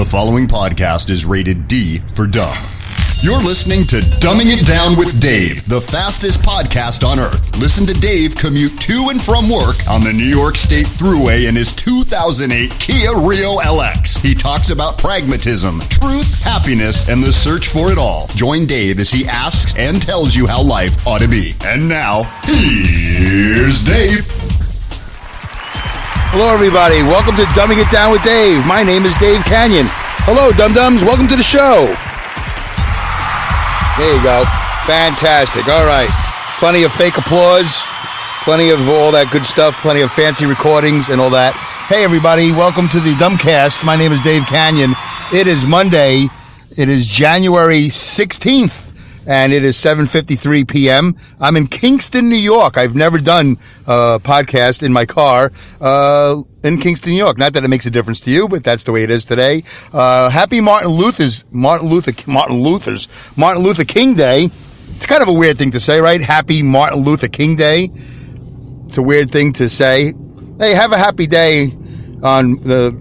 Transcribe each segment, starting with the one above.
The following podcast is rated D for dumb. You're listening to Dumbing It Down with Dave, the fastest podcast on earth. Listen to Dave commute to and from work on the New York State Thruway in his 2008 Kia Rio LX. He talks about pragmatism, truth, happiness, and the search for it all. Join Dave as he asks and tells you how life ought to be. And now, here's Dave. Hello, everybody. Welcome to Dumbing It Down with Dave. My name is Dave Canyon. Hello, dum-dums. Welcome to the show. There you go. Fantastic. All right. Plenty of fake applause. Plenty of all that good stuff. Plenty of fancy recordings and all that. Hey, everybody. Welcome to the Dumbcast. My name is Dave Canyon. It is Monday. It is January 16th. And it is 7:53 p.m. I'm in Kingston, New York. I've never done a podcast in my car in Kingston, New York. Not that it makes a difference to you, but that's the way it is today. Happy Martin Luther King Day. It's kind of a weird thing to say, right? Happy Martin Luther King Day. It's a weird thing to say. Hey, have a happy day on the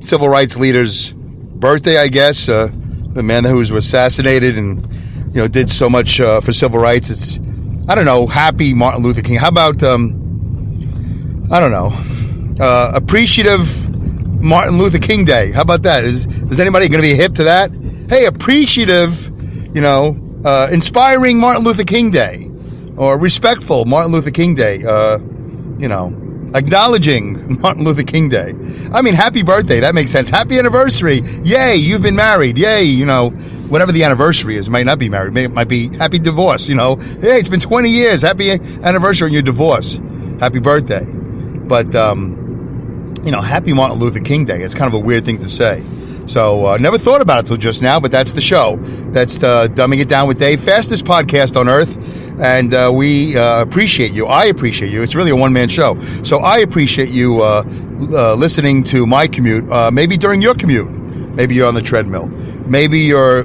civil rights leader's birthday, I guess. The man who was assassinated and did so much for civil rights. It's, I don't know, happy Martin Luther King. How about, appreciative Martin Luther King Day? How about that? Is anybody going to be hip to that? Hey, appreciative, inspiring Martin Luther King Day. Or respectful Martin Luther King Day. Acknowledging Martin Luther King Day. I mean, happy birthday. That makes sense. Happy anniversary. Yay, you've been married. Yay, whatever the anniversary is. Might not be married. It might be happy divorce, Hey, it's been 20 years. Happy anniversary on your divorce. Happy birthday. But, happy Martin Luther King Day. It's kind of a weird thing to say. So, never thought about it till just now, but that's the show. That's the Dumbing It Down with Dave, fastest podcast on earth. And we appreciate you. I appreciate you. It's really a one-man show. So I appreciate you listening to my commute, maybe during your commute. Maybe you're on the treadmill. Maybe you're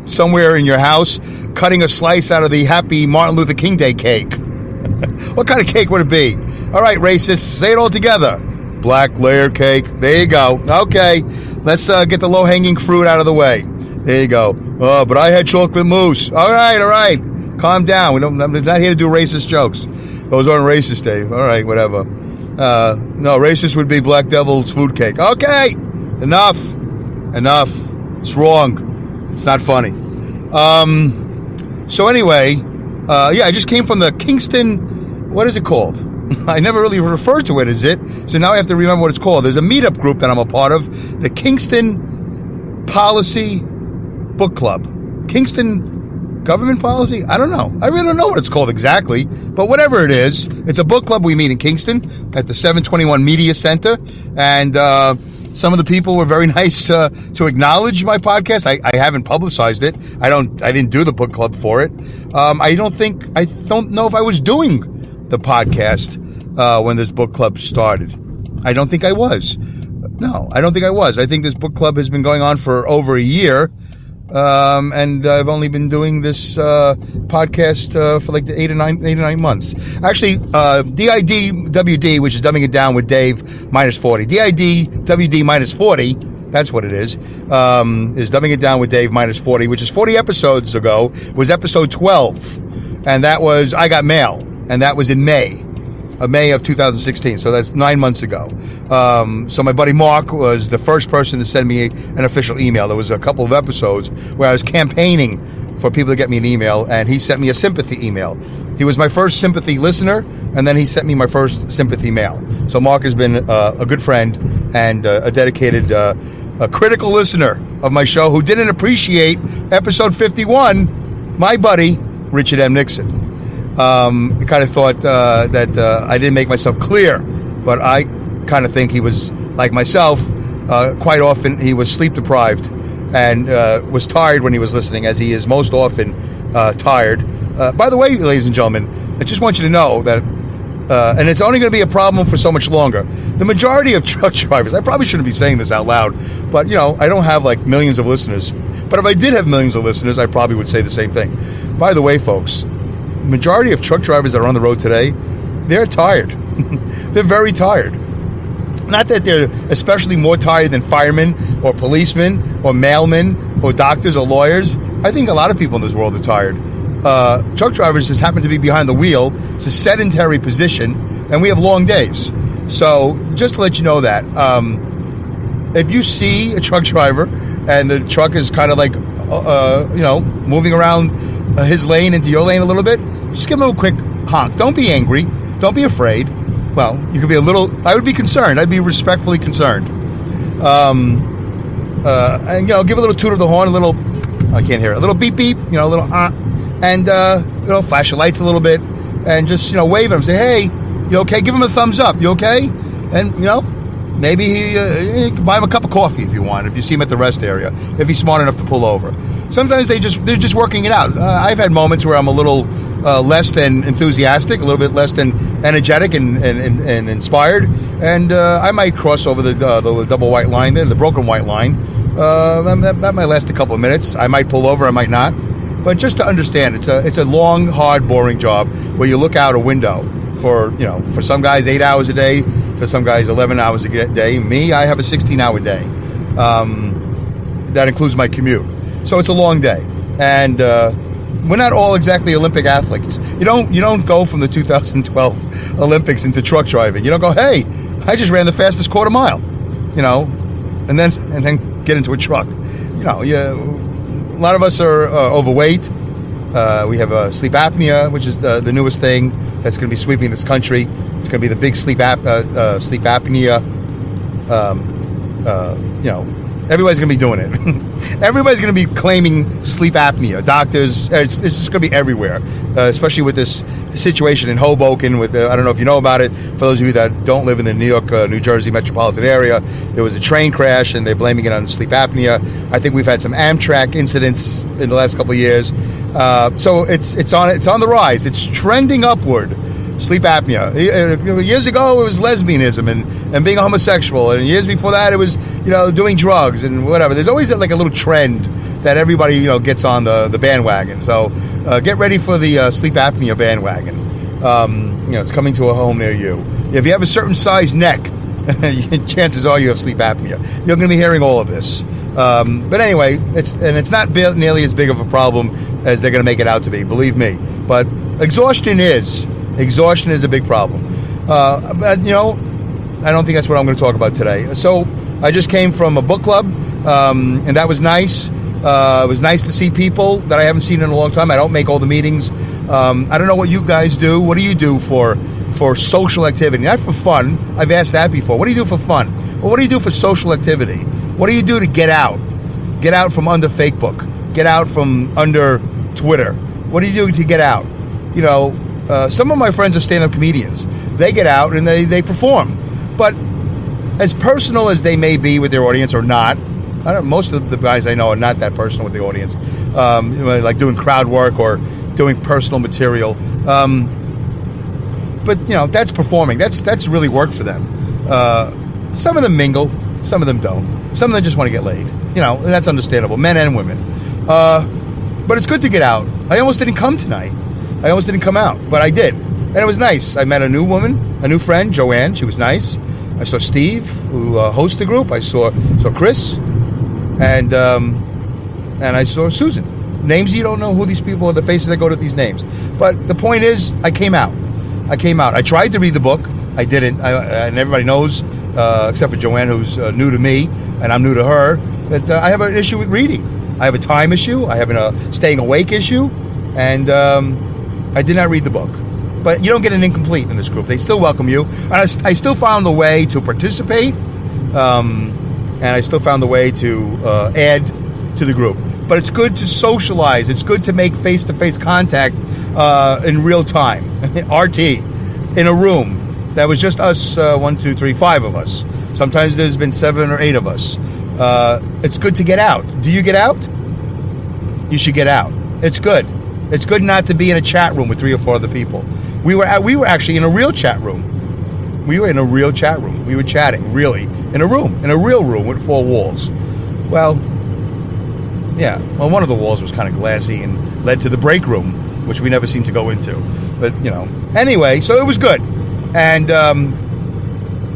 somewhere in your house cutting a slice out of the happy Martin Luther King Day cake. What kind of cake would it be? All right, racists, say it all together. Black layer cake. There you go. Okay, let's get the low-hanging fruit out of the way. There you go. Oh, but I had chocolate mousse. All right. Calm down. We're not here to do racist jokes. Those aren't racist, Dave. All right, whatever. No, racist would be Black Devil's food cake. Okay, enough. It's wrong. It's not funny. So anyway, I just came from the Kingston, what is it called? I never really referred to it as it, so now I have to remember what it's called. There's a meetup group that I'm a part of, the Kingston Policy Book Club. Kingston Government Policy? I don't know. I really don't know what it's called exactly, but whatever it is, it's a book club. We meet in Kingston at the 721 Media Center, and some of the people were very nice to acknowledge my podcast. I haven't publicized it. I didn't do the book club for it. I don't know if I was doing the podcast when this book club started. I don't think I was. No, I don't think I was. I think this book club has been going on for over a year. And I've only been doing this podcast for like 8 or 9 months. Actually, DIDWD, which is Dumbing It Down with Dave, minus 40. DIDWD minus 40, that's what it is Dumbing It Down with Dave minus 40, which is 40 episodes ago, was episode 12. And that was I Got Mail, and that was in May of 2016, so that's 9 months ago. So my buddy Mark was the first person to send me an official email. There was a couple of episodes where I was campaigning for people to get me an email, and he sent me a sympathy email. He was my first sympathy listener, and then he sent me my first sympathy mail. So Mark has been a good friend and a dedicated, a critical listener of my show who didn't appreciate episode 51, my buddy, Richard M. Nixon. I kind of thought that I didn't make myself clear, but I kind of think he was like myself. Quite often he was sleep deprived and was tired when he was listening, as he is most often tired. By the way, ladies and gentlemen, I just want you to know that, and it's only going to be a problem for so much longer. The majority of truck drivers, I probably shouldn't be saying this out loud, but I don't have like millions of listeners. But if I did have millions of listeners, I probably would say the same thing. By the way, folks, majority of truck drivers that are on the road today, they're tired. They're very tired. Not that they're especially more tired than firemen or policemen or mailmen or doctors or lawyers. I think a lot of people in this world are tired. Truck drivers just happen to be behind the wheel. It's a sedentary position, and we have long days. So just to let you know that, if you see a truck driver and the truck is kind of like, moving around his lane into your lane a little bit, just give him a quick honk. Don't be angry. Don't be afraid. Well, you could be I would be concerned. I'd be respectfully concerned. And, give a little toot of the horn, I can't hear it, a little beep beep, a little and, flash your lights a little bit and just, wave at him, say, hey, you okay? Give him a thumbs up. You okay? And, maybe you can buy him a cup of coffee if you want, if you see him at the rest area, if he's smart enough to pull over. Sometimes they're just working it out. I've had moments where I'm a little less than enthusiastic, a little bit less than energetic and inspired, and I might cross over the double white line there, the broken white line. That might last a couple of minutes. I might pull over, I might not. But just to understand, it's a long, hard, boring job where you look out a window for some guys 8 hours a day, for some guys 11 hours a day. Me, I have a 16-hour day. That includes my commute. So it's a long day, and we're not all exactly Olympic athletes. You don't go from the 2012 Olympics into truck driving. You don't go, hey, I just ran the fastest quarter mile, and then get into a truck. A lot of us are overweight. We have sleep apnea, which is the newest thing that's going to be sweeping this country. It's going to be the big sleep apnea. Everybody's going to be doing it. Everybody's going to be claiming sleep apnea. Doctors, it's just going to be everywhere, especially with this situation in Hoboken. I don't know if you know about it. For those of you that don't live in the New York, New Jersey metropolitan area, there was a train crash, and they're blaming it on sleep apnea. I think we've had some Amtrak incidents in the last couple of years. So it's on the rise. It's trending upward. Sleep apnea. Years ago, it was lesbianism and being a homosexual, and years before that, it was doing drugs and whatever. There's always like a little trend that everybody gets on the bandwagon. So get ready for the sleep apnea bandwagon. It's coming to a home near you. If you have a certain size neck, chances are you have sleep apnea. You're going to be hearing all of this. But anyway, it's not nearly as big of a problem as they're going to make it out to be. Believe me. But exhaustion is a big problem. But, I don't think that's what I'm going to talk about today. So I just came from a book club, and that was nice. It was nice to see people that I haven't seen in a long time. I don't make all the meetings. I don't know what you guys do. What do you do for social activity? Not for fun. I've asked that before. What do you do for fun? Well, what do you do for social activity? What do you do to get out? Get out from under Facebook. Get out from under Twitter. What do you do to get out? Some of my friends are stand-up comedians. They get out and they perform. But as personal as they may be with their audience or not, most of the guys I know are not that personal with the audience, like doing crowd work or doing personal material. But that's performing. That's really work for them. Some of them mingle, some of them don't. Some of them just want to get laid. And that's understandable, men and women. But it's good to get out. I almost didn't come tonight. I almost didn't come out, but I did. And it was nice. I met a new woman, a new friend, Joanne. She was nice. I saw Steve, who hosts the group. I saw Chris, and I saw Susan. Names you don't know who these people are, the faces that go to these names. But the point is, I came out. I tried to read the book. I didn't. And everybody knows, except for Joanne, who's new to me, and I'm new to her, that I have an issue with reading. I have a time issue. I have a staying awake issue. And I did not read the book. But you don't get an incomplete in this group. They still welcome you. And I still found the way to participate. And I still found the way to add to the group. But it's good to socialize. It's good to make face-to-face contact in real time. RT. In a room. That was just us, 1, 2, 3, 5 of us. Sometimes there's been 7 or 8 of us. It's good to get out. Do you get out? You should get out. It's good. It's good not to be in a chat room with 3 or 4 other people. We were actually in a real chat room. We were in a real chat room. We were chatting, really, in a real room with 4 walls. Well, yeah. Well, one of the walls was kind of glassy and led to the break room, which we never seemed to go into. But, anyway, so it was good. And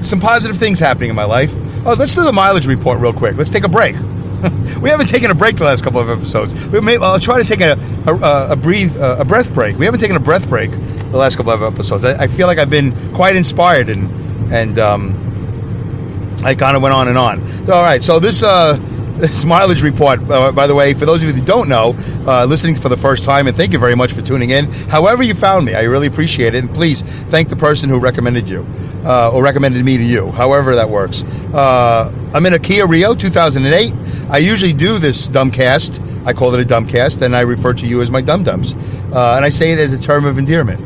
some positive things happening in my life. Oh, let's do the mileage report real quick. Let's take a break. We haven't taken a break the last couple of episodes. I'll try to take a breath break. We haven't taken a breath break the last couple of episodes. I feel like I've been quite inspired and I kind of went on and on. All right, so this mileage report, by the way, for those of you that don't know, listening for the first time, and thank you very much for tuning in. However you found me, I really appreciate it. And please thank the person who recommended you, or recommended me to you, however that works. I'm in a Kia Rio 2008. I usually do this dumbcast. I call it a dumbcast, and I refer to you as my dum-dums. And I say it as a term of endearment.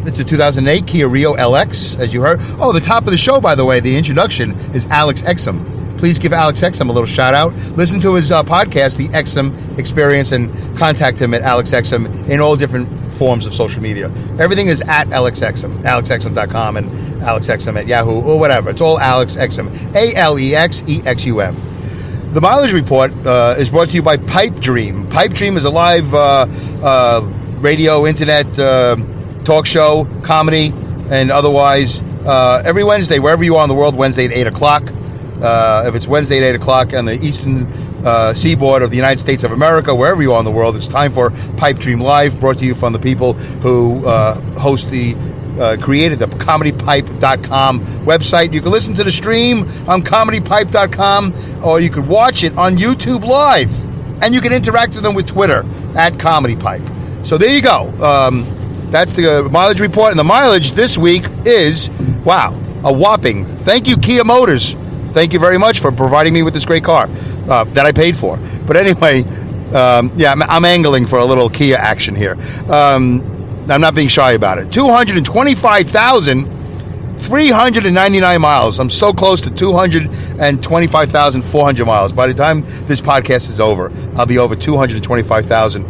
It's a 2008 Kia Rio LX, as you heard. Oh, the top of the show, by the way, the introduction is Alex Exum. Please give Alex Exum a little shout out. Listen to his podcast, The Exum Experience, and contact him at Alex Exum in all different forms of social media. Everything is at Alex Exum, alexexum.com, and Alex Exum at Yahoo, or whatever. It's all Alex Exum, ALEXEXUM. The mileage report is brought to you by Pipe Dream. Pipe Dream is a live radio, internet, talk show, comedy, and otherwise every Wednesday, wherever you are in the world, Wednesday at 8 o'clock. If it's Wednesday at 8 o'clock on the eastern seaboard of the United States of America, wherever you are in the world, it's time for Pipe Dream Live, brought to you from the people who created the comedypipe.com website. You can listen to the stream on comedypipe.com, or you could watch it on YouTube Live, and you can interact with them with Twitter at comedypipe. So there you go. That's the mileage report, and the mileage this week is, wow, a whopping, thank you, Kia Motors. Thank you very much for providing me with this great car that I paid for. But anyway, I'm angling for a little Kia action here. I'm not being shy about it. 225,399 miles. I'm so close to 225,400 miles. By the time this podcast is over, I'll be over 225,000.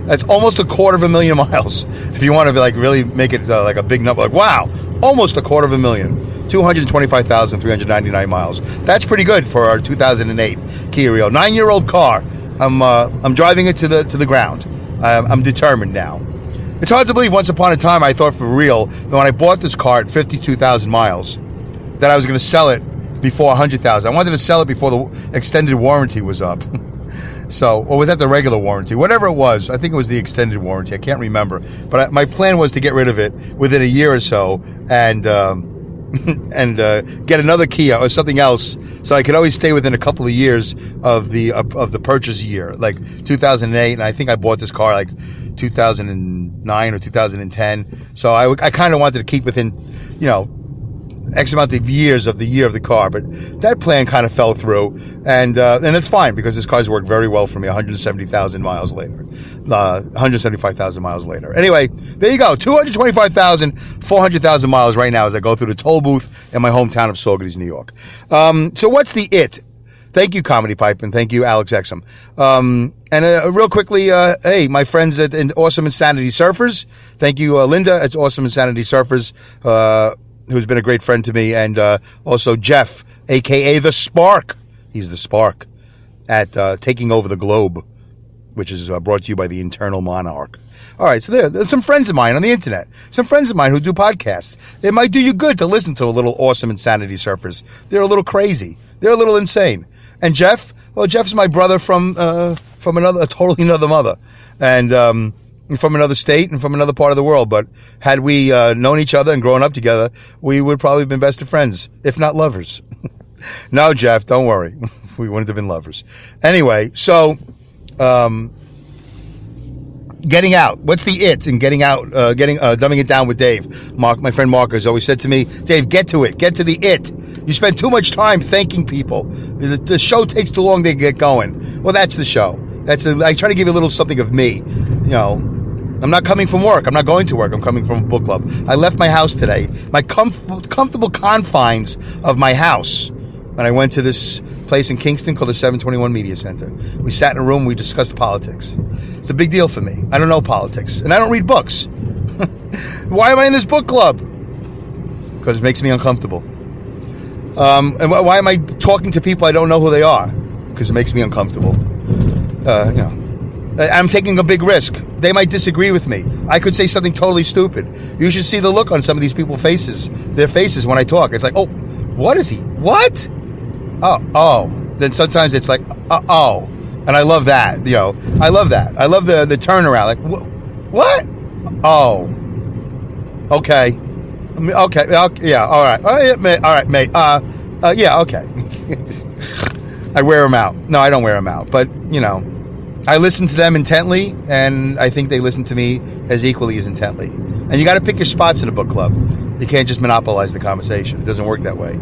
That's almost 250,000 miles. If you want to really make it like a big number, like wow, almost 250,000. 225,399 miles. That's pretty good for our 2008 Kia Rio. 9-year-old car. I'm driving it to the ground. I'm determined now. It's hard to believe. Once upon a time, I thought for real that when I bought this car at 52,000 miles, that I was going to sell it before 100,000. I wanted to sell it before the extended warranty was up. So, or was that the regular warranty? Whatever it was, I think it was the extended warranty. I can't remember. But my plan was to get rid of it within a year or so and get another Kia or something else, so I could always stay within a couple of years of the purchase year, like 2008. And I think I bought this car like 2009 or 2010. So I kind of wanted to keep within, X amount of years of the year of the car, but that plan kind of fell through, and that's fine because this car's worked very well for me. 170,000 miles later, 175,000 miles later. Anyway, there you go. 225,400 miles right now as I go through the toll booth in my hometown of Saugerties, New York. So what's the it? Thank you, Comedy Pipe, and thank you, Alex Exum. And real quickly, hey, my friends at Awesome Insanity Surfers. Thank you, Linda at Awesome Insanity Surfers. Who's been a great friend to me, and also Jeff, a.k.a. The Spark. He's the Spark at Taking Over the Globe, which is brought to you by the Internal Monarch. All right, so there's some friends of mine on the internet, some friends of mine who do podcasts. It might do you good to listen to a little Awesome Insanity Surfers. They're a little crazy. They're a little insane. And Jeff, well, Jeff's my brother from a totally another mother. And from another state and from another part of the world. But had we known each other and grown up together, we would probably have been best of friends, if not lovers. No, Jeff, don't worry. We wouldn't have been lovers. Anyway, so getting out. What's the it in getting out, dumbing it down with Dave? My friend Mark has always said to me, Dave, get to it. Get to the it. You spend too much time thanking people. The show takes too long to get going. Well, that's the show. I try to give you a little something of me. I'm not coming from work. I'm not going to work. I'm coming from a book club. I left my house today, my comfortable confines of my house, when I went to this place in Kingston called the 721 Media Center. We sat in a room. We discussed politics. It's a big deal for me. I don't know politics, and I don't read books. Why am I in this book club? Because it makes me uncomfortable. And why am I talking to people I don't know who they are? Because it makes me uncomfortable. I'm taking a big risk. They might disagree with me. I could say something totally stupid. You should see the look on some of these people's faces their faces when I talk. It's like, oh, what is he? What? Oh. Then sometimes it's like, oh. And I love that, I love that. I love the turnaround. Like, what? Oh. Okay. Okay. Yeah. All right. All right, mate. Yeah. Okay. I wear them out. No, I don't wear them out. But, I listen to them intently, and I think they listen to me as equally as intently. And you got to pick your spots in a book club. You can't just monopolize the conversation. It doesn't work that way.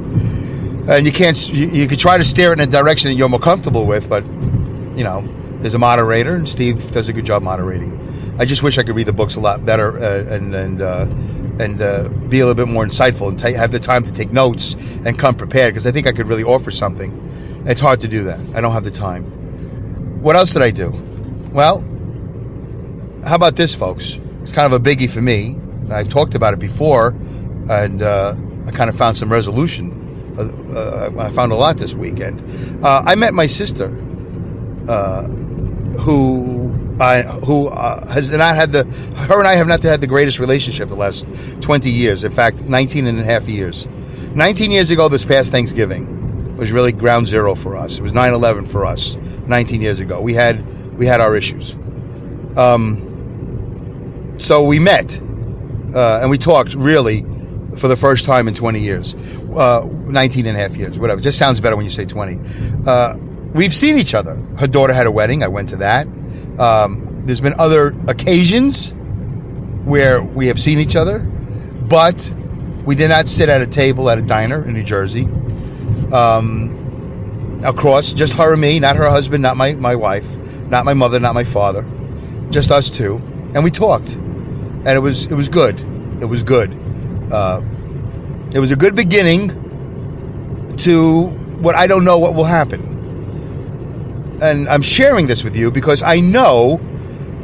And you can't. You could try to steer it in a direction that you're more comfortable with, but there's a moderator, and Steve does a good job moderating. I just wish I could read the books a lot better and be a little bit more insightful and have the time to take notes and come prepared, because I think I could really offer something. It's hard to do that. I don't have the time. What else did I do? Well, how about this, folks? It's kind of a biggie for me. I talked about it before, and I kind of found some resolution. I found a lot this weekend. I met my sister, who has not had her and I have not had the greatest relationship the last 20 years. In fact, 19 and a half years. 19 years ago, this past Thanksgiving was really ground zero for us. It was 9/11 for us 19 years ago. We had our issues. So we met, and we talked really for the first time in 20 years. 19 and a half years, whatever. It just sounds better when you say 20. We've seen each other. Her daughter had a wedding. I went to that. There's been other occasions where we have seen each other, but we did not sit at a table at a diner in New Jersey. Across, just her and me, not her husband, not my wife, not my mother, not my father, just us two. And we talked, and it was good. It was good. It was a good beginning to what I don't know what will happen. And I'm sharing this with you because I know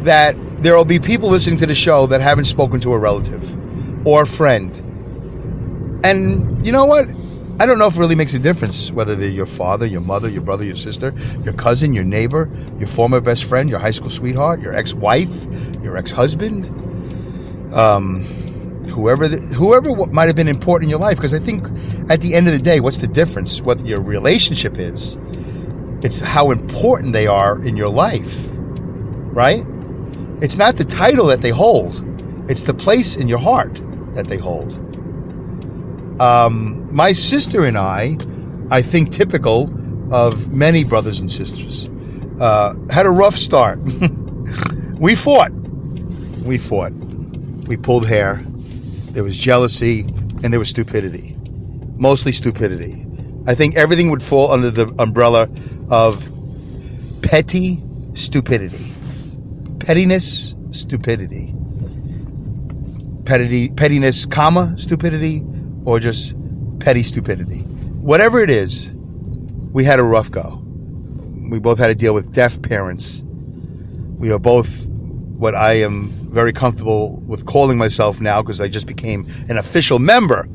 that there will be people listening to the show that haven't spoken to a relative or a friend. And you know what? I don't know if it really makes a difference whether they're your father, your mother, your brother, your sister, your cousin, your neighbor, your former best friend, your high school sweetheart, your ex-wife, your ex-husband, whoever might have been important in your life. Because I think at the end of the day, what's the difference? What your relationship is, it's how important they are in your life, right? It's not the title that they hold. It's the place in your heart that they hold. My sister and I think typical of many brothers and sisters, had a rough start. We fought. We pulled hair. There was jealousy, and there was stupidity. Mostly stupidity. I think everything would fall under the umbrella of petty stupidity. Pettiness, stupidity. Pettiness, comma, stupidity, or just petty stupidity. Whatever it is, we had a rough go. We both had to deal with deaf parents. We are both what I am very comfortable with calling myself now, because I just became an official member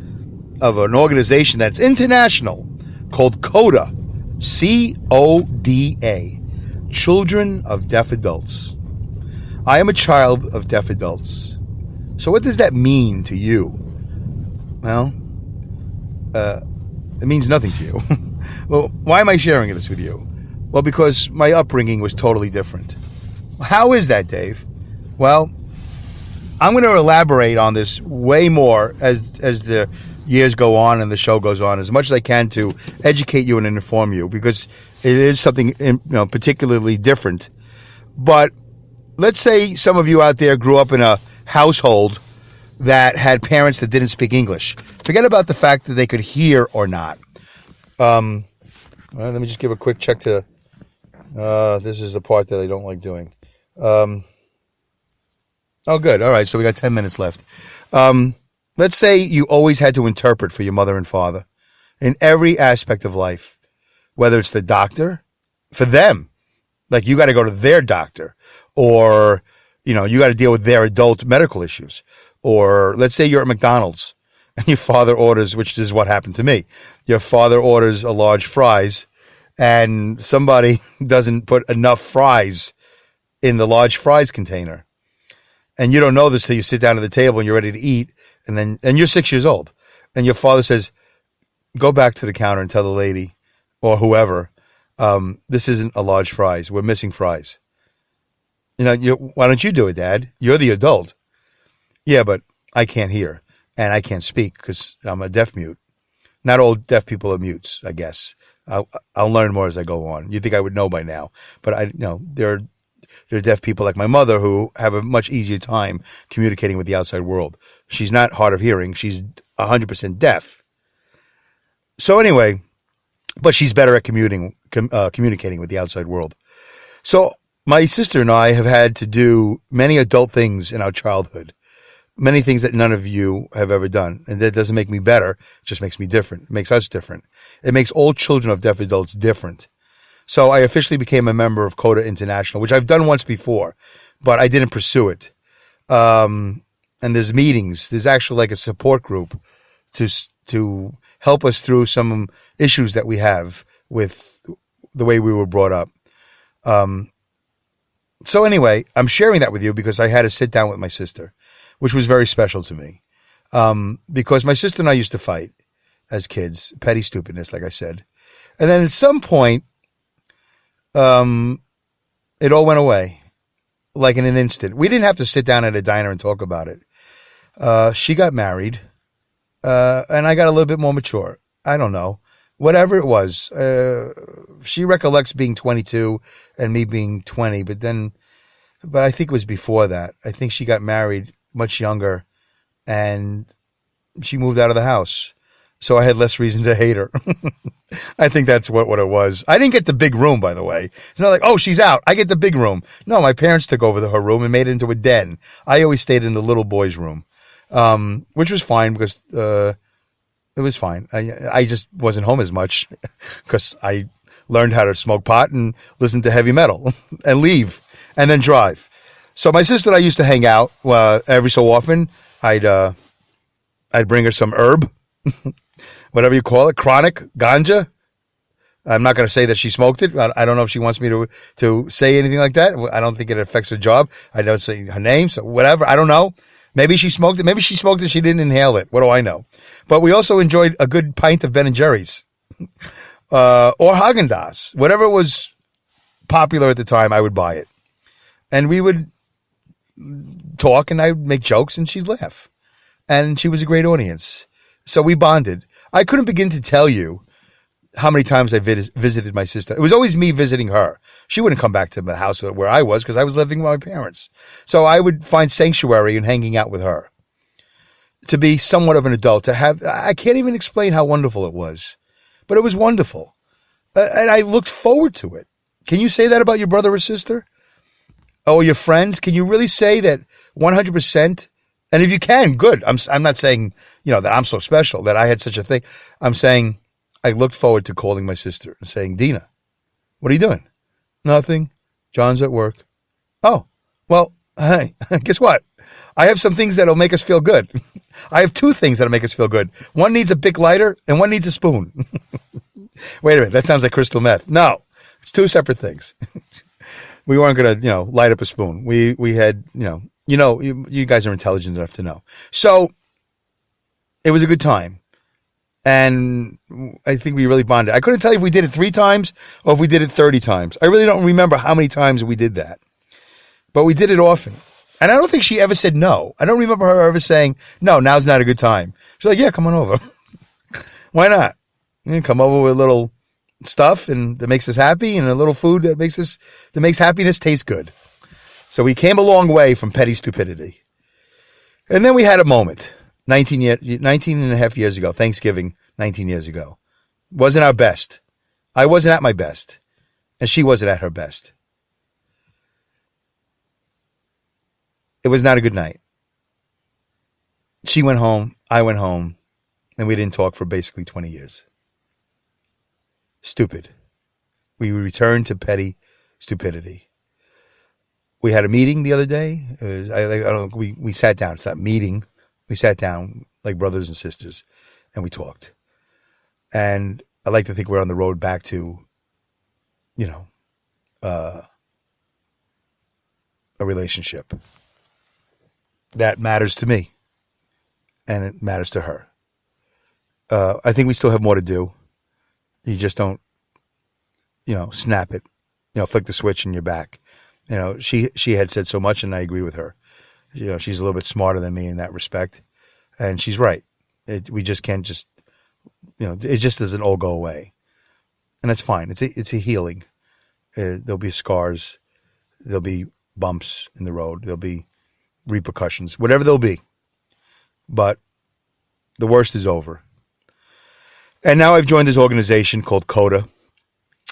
of an organization that's international called CODA, CODA, Children of Deaf Adults. I am a child of deaf adults. So what does that mean to you? Well, it means nothing to you. Well, why am I sharing this with you? Well, because my upbringing was totally different. How is that, Dave? Well, I'm going to elaborate on this way more as the years go on and the show goes on, as much as I can to educate you and inform you, because it is something particularly different. But let's say some of you out there grew up in a household that had parents that didn't speak English. Forget about the fact that they could hear or not. Let me just give a quick check to... this is the part that I don't like doing. Oh, good. All right, so we got 10 minutes left. Let's say you always had to interpret for your mother and father in every aspect of life, whether it's the doctor, for them, like you got to go to their doctor, or, you got to deal with their adult medical issues. Or let's say you're at McDonald's and your father orders, which is what happened to me. Your father orders a large fries and somebody doesn't put enough fries in the large fries container. And you don't know this till you sit down at the table and you're ready to eat. And you're 6 years old. and your father says, go back to the counter and tell the lady or whoever, this isn't a large fries. We're missing fries. Why don't you do it, Dad? You're the adult. Yeah, but I can't hear and I can't speak because I'm a deaf mute. Not all deaf people are mutes, I guess. I'll learn more as I go on. You'd think I would know by now, but there are deaf people like my mother who have a much easier time communicating with the outside world. She's not hard of hearing. She's 100% deaf. So anyway, but she's better at communicating with the outside world. So my sister and I have had to do many adult things in our childhood, many things that none of you have ever done. And that doesn't make me better. It just makes me different. It makes us different. It makes all children of deaf adults different. So I officially became a member of CODA International, which I've done once before, but I didn't pursue it. And there's meetings. There's actually like a support group to help us through some issues that we have with the way we were brought up. So anyway, I'm sharing that with you because I had to sit down with my sister, which was very special to me. Because my sister and I used to fight as kids, petty stupidness, like I said. And then at some point, it all went away, like in an instant. We didn't have to sit down at a diner and talk about it. She got married, and I got a little bit more mature. I don't know. Whatever it was. She recollects being 22 and me being 20, but I think it was before that. I think she got married much younger, and she moved out of the house. So I had less reason to hate her. I think that's what it was. I didn't get the big room, by the way. It's not like, oh, she's out, I get the big room. No, my parents took over her room and made it into a den. I always stayed in the little boy's room, which was fine because it was fine. I just wasn't home as much because I learned how to smoke pot and listen to heavy metal and leave and then drive. So my sister and I used to hang out every so often. I'd bring her some herb. Whatever you call it, chronic, ganja. I'm not going to say that she smoked it. I don't know if she wants me to say anything like that. I don't think it affects her job. I don't say her name, so whatever. I don't know. Maybe she smoked it. Maybe she smoked it. She didn't inhale it. What do I know? But we also enjoyed a good pint of Ben & Jerry's or Haagen-Dazs. Whatever was popular at the time, I would buy it. And we would talk, and I would make jokes, and she'd laugh. And she was a great audience. So we bonded. I couldn't begin to tell you how many times I visited my sister. It was always me visiting her. She wouldn't come back to the house where I was because I was living with my parents. So I would find sanctuary in hanging out with her. To be somewhat of an adult, I can't even explain how wonderful it was. But it was wonderful. And I looked forward to it. Can you say that about your brother or sister? Oh, your friends? Can you really say that 100%? And if you can, good. I'm not saying, that I'm so special that I had such a thing. I'm saying I looked forward to calling my sister and saying, Dena, what are you doing? Nothing. John's at work. Oh, well, hey, guess what? I have some things that'll make us feel good. I have two things that'll make us feel good. One needs a Bic lighter and one needs a spoon. Wait a minute. That sounds like crystal meth. No, it's two separate things. We weren't going to, light up a spoon. We had, you guys are intelligent enough to know. So it was a good time. And I think we really bonded. I couldn't tell you if we did it 3 times or if we did it 30 times. I really don't remember how many times we did that. But we did it often. And I don't think she ever said no. I don't remember her ever saying, no, now's not a good time. She's like, yeah, come on over. Why not? Come over with a little stuff and that makes us happy and a little food that makes happiness taste good. So we came a long way from petty stupidity. And then we had a moment, 19 and a half years ago, Thanksgiving, 19 years ago. Wasn't our best. I wasn't at my best. And she wasn't at her best. It was not a good night. She went home, I went home, and we didn't talk for basically 20 years. Stupid. We returned to petty stupidity. We had a meeting the other day. We sat down. It's not meeting. We sat down like brothers and sisters, and we talked. And I like to think we're on the road back to, a relationship that matters to me, and it matters to her. I think we still have more to do. You just don't, snap it, flick the switch and you're back. She had said so much, and I agree with her. She's a little bit smarter than me in that respect, and she's right. We just can't just, it just doesn't all go away, and that's fine. It's a healing. There'll be scars, there'll be bumps in the road, there'll be repercussions, whatever there'll be. But the worst is over. And now I've joined this organization called CODA.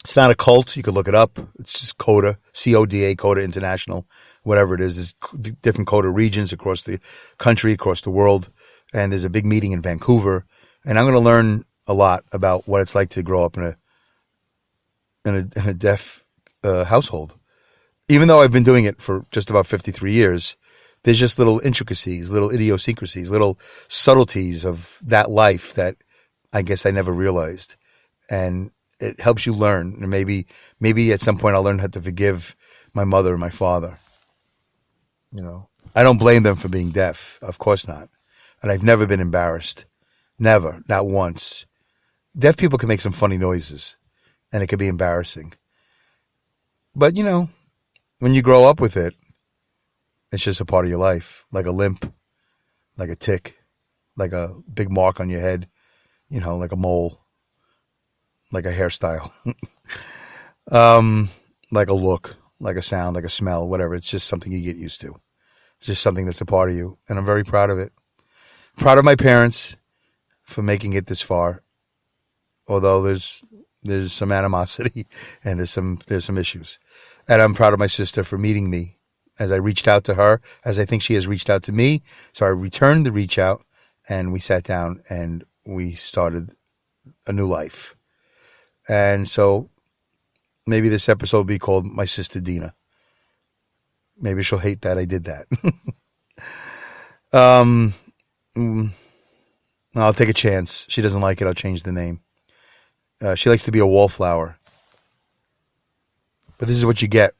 It's not a cult. You could look it up. It's just CODA, CODA, CODA International, whatever it is. There's different CODA regions across the country, across the world. And there's a big meeting in Vancouver. And I'm going to learn a lot about what it's like to grow up in a deaf household. Even though I've been doing it for just about 53 years, there's just little intricacies, little idiosyncrasies, little subtleties of that life that I guess I never realized. And it helps you learn. And maybe at some point I'll learn how to forgive my mother and my father. I don't blame them for being deaf. Of course not. And I've never been embarrassed. Never. Not once. Deaf people can make some funny noises, and it can be embarrassing. But, when you grow up with it, it's just a part of your life. Like a limp, like a tick, like a big mark on your head, like a mole, like a hairstyle, like a look, like a sound, like a smell, whatever. It's just something you get used to. It's just something that's a part of you. And I'm very proud of it. Proud of my parents for making it this far. Although there's some animosity and there's some issues. And I'm proud of my sister for meeting me as I reached out to her, as I think she has reached out to me. So I returned the reach out, and we sat down and we started a new life. And so maybe this episode will be called My Sister Dena. Maybe she'll hate that I did that. I'll take a chance. She doesn't like it. I'll change the name. She likes to be a wallflower. But this is what you get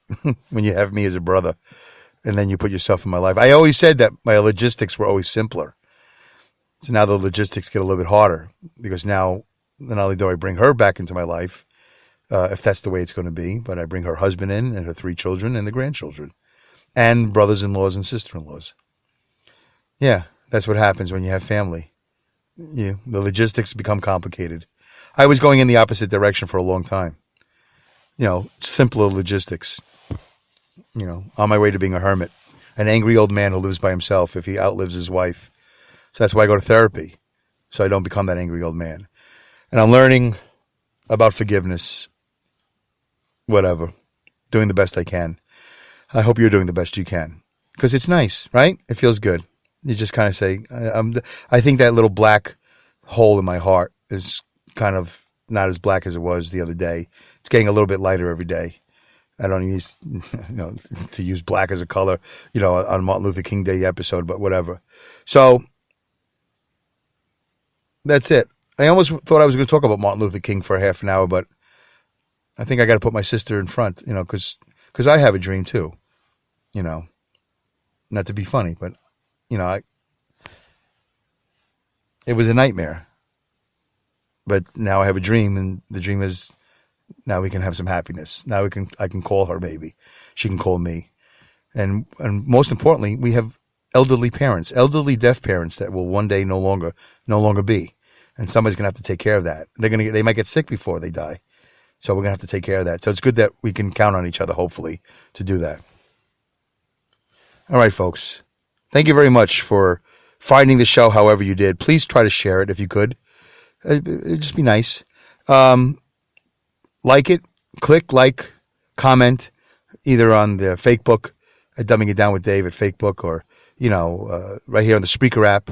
when you have me as a brother, and then you put yourself in my life. I always said that my logistics were always simpler. So now the logistics get a little bit harder, because now not only do I bring her back into my life, if that's the way it's going to be, but I bring her husband in and her 3 children and the grandchildren and brothers-in-laws and sister-in-laws. Yeah, that's what happens when you have family. The logistics become complicated. I was going in the opposite direction for a long time. Simpler logistics. On my way to being a hermit. An angry old man who lives by himself if he outlives his wife. So that's why I go to therapy, so I don't become that angry old man. And I'm learning about forgiveness. Whatever. Doing the best I can. I hope you're doing the best you can. Because it's nice, right? It feels good. You just kind of say, I think that little black hole in my heart is kind of not as black as it was the other day. It's getting a little bit lighter every day. I don't use, to use black as a color, on Martin Luther King Day episode, but whatever. So that's it. I almost thought I was going to talk about Martin Luther King for a half an hour, but I think I got to put my sister in front, because I have a dream too, not to be funny, but, it was a nightmare. But now I have a dream, and the dream is now we can have some happiness. Now I can call her, maybe. She can call me. And most importantly, we have elderly parents, elderly deaf parents that will one day no longer be. And somebody's going to have to take care of that. They might get sick before they die. So we're going to have to take care of that. So it's good that we can count on each other, hopefully, to do that. All right, folks. Thank you very much for finding the show however you did. Please try to share it if you could. It'd just be nice. Like it, click like, comment, either on the Facebook at Dumbing It Down with Dave at Facebook, or, right here on the Spreaker app.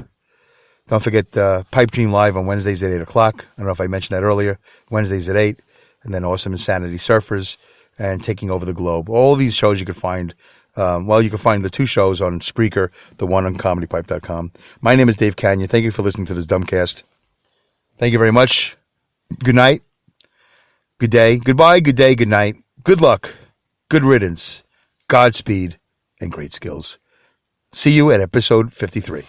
Don't forget Pipe Dream Live on Wednesdays at 8 o'clock. I don't know if I mentioned that earlier. Wednesdays at 8. And then Awesome Insanity Surfers and Taking Over the Globe. All these shows you can find. You can find the 2 shows on Spreaker, the one on comedypipe.com. My name is Dave Canyon. Thank you for listening to this Dumbcast. Thank you very much. Good night. Good day. Goodbye. Good day. Good night. Good luck. Good riddance. Godspeed. And great skills. See you at episode 53.